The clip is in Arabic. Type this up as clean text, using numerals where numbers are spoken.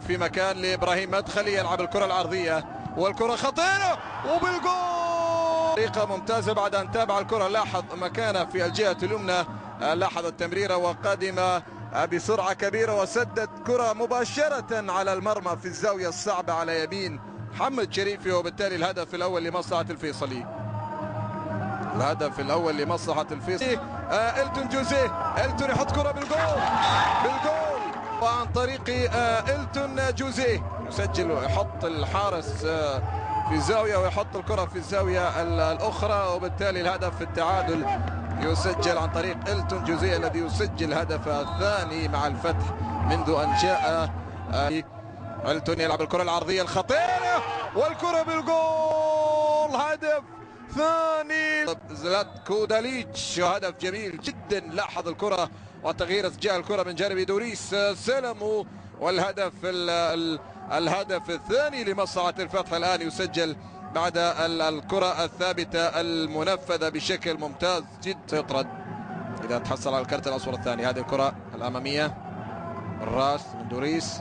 في مكان لابراهيم مدخلي يلعب الكره العرضيه والكره خطيره وبالجول. طريقه ممتازه بعد ان تابع الكره، لاحظ مكانه في الجهه اليمنى، لاحظ التمريره وقادمه بسرعه كبيره وسدد كره مباشره على المرمى في الزاويه الصعبه على يمين محمد شريفي، وبالتالي الهدف الاول لمصلحه الفيصلي. الهدف الاول لمصلحه الفيصلي. إلتون جوزيه، إلتون يحط كره بالجول وعن طريق إلتون جوزيه يسجل ويحط الحارس في زاويه ويحط الكره في الزاويه الاخرى، وبالتالي الهدف في التعادل يسجل عن طريق إلتون جوزيه الذي يسجل الهدف الثاني مع الفتح منذ ان جاء. إلتون يلعب الكره العرضيه الخطيره والكره بالجول، هدف ثاني زلاتكو داليتش، هدف جميل جدا. لاحظ الكره وتغيير اتجاه الكره من جانب دوريس سلمو، والهدف الهدف الثاني لمصلحة الفتح الآن يسجل بعد الكرة الثابتة المنفذة بشكل ممتاز جدا. سيطرد إذا تحصل على الكرت الأصفر الثاني. هذه الكرة الأمامية الراس من دوريس